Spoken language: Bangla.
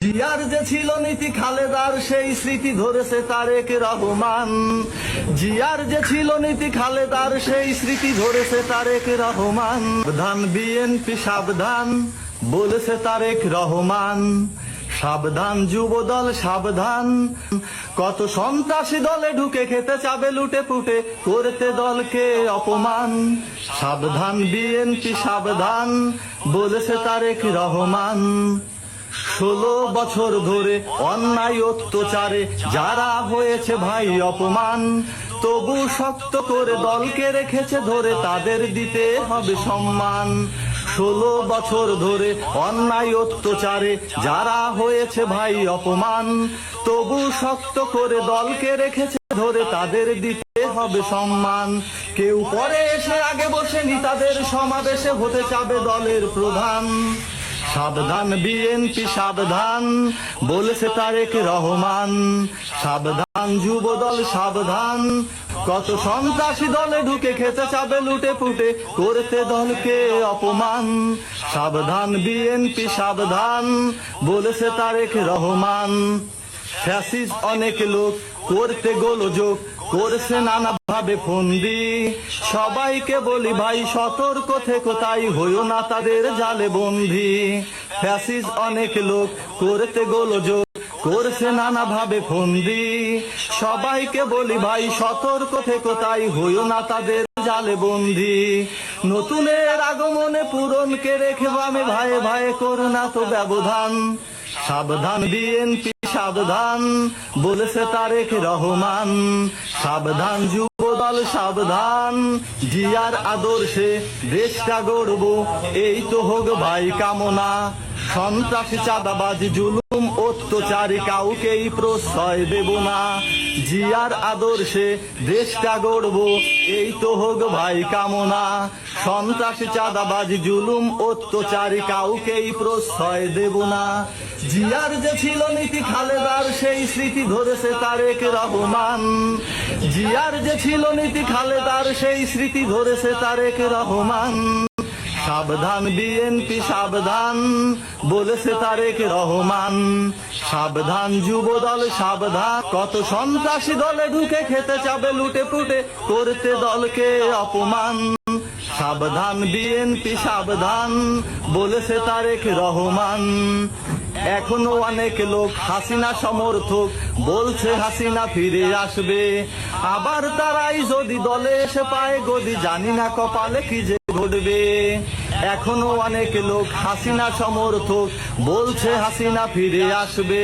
জিয়ার যে ছিল নীতি খালেদার সেই স্মৃতি ধরেছে তারেক রহমান। জিয়ার যে ছিল নীতি খালেদার সেই স্মৃতি ধরেছে তারেক রহমান। সাবধান বিএনপি সাবধান বলেছে তারেক রহমান। সাবধান যুবদল সাবধান, কত সন্ত্রাসী দলে ঢুকে খেতে চাবে লুটে পুটে করতে দলকে অপমান। সাবধান বিএনপি সাবধান বলেছে তারেক রহমান। 16 বছর ধরে অন্যায় অত্যাচারে যারা হয়েছে ভাই অপমান, তবু শক্ত করে দলকে রেখেছে ধরে তাদের দিতে হবে সম্মান। 16 বছর ধরে অন্যায় অত্যাচারে যারা হয়েছে ভাই অপমান, তবু শক্ত করে দলকে রেখেছে ধরে তাদের দিতে হবে সম্মান। কেউ পরে এসে আগে বসেনি তাদের সমাবেশে হতে চাবে দলের প্রধান। সাবধান বিএনপি সাবধান বলেছে তারেক রহমান। সাবধান যুবদল সাবধান, কত সন্ত্রাসী দলে ঢুকে খেতে চাবে লুটে পুটে করতে দলকে অপমান। সাবধান বিএনপি সাবধান বলেছে তারেক রহমান। ফ্যাসিস্ট অনেক লোক করতে গোলযোগ করছে নানা ভাবে ফন্দি। সবাইকে বলি ভাই সতর্ক থেকো, তাই হইও না তাদের জালে বন্দি। ফ্যাসিস্ট অনেক লোক করতে গোলযোগ করছে নানা ভাবে ফন্দি। সবাইকে বলি ভাই সতর্ক থেকো, তাই হইও না তাদের জালে বন্দি। নতুনের আগমনে পুরনকে রেখে বামে ভাইয়ে ভাইয়ে করো না তো ব্যবধান। সাবধান বিএনপি সাবধান বলেছে তারেক রহমান। সাবধান যুবদল সাবধান, জিয়ার আদর্শে দেশটা গড়ব এই তো হোক ভাই কামনা। সন্ত্রাসী চাঁদাবাজি জুলুম অত্যাচারী কাউকেই প্রশ্রয় দেব না। জিয়ার আদর্শে দেশটা গড়ব এই তো হোক ভাই কামনা। সন্ত্রাসী চাঁদাবাজি জুলুম অত্যাচারী কাউকেই প্রশ্রয় দেব না। জিয়ার যে ছিল নীতি খালেদার সেই স্মৃতি ধরেছে তারেক রহমান। জিয়ার যে ছিল নীতি খালেদার সেই স্মৃতি ধরেছে তারেক রহমান। সাবধান বিএনপি সাবধান বলেছে তারেক রহমান। সাবধান যুবদল সাবধান, কত সন্ত্রাসী দলে ঢুকে খেতে চাবে লুটে পুটে করতে দলকে অপমান। সাবধান বিএনপি সাবধান বলেছে তারেক রহমান। এখনো অনেক লোক হাসিনা সমর্থক বলছে হাসিনা ফিরে আসবে। আবার তারাই যদি দলে এসে পায় গদি, জানি না কপালে কি যে ঘটবে। এখনো অনেক লোক হাসিনা সমর্থক বলছে হাসিনা ফিরে আসবে।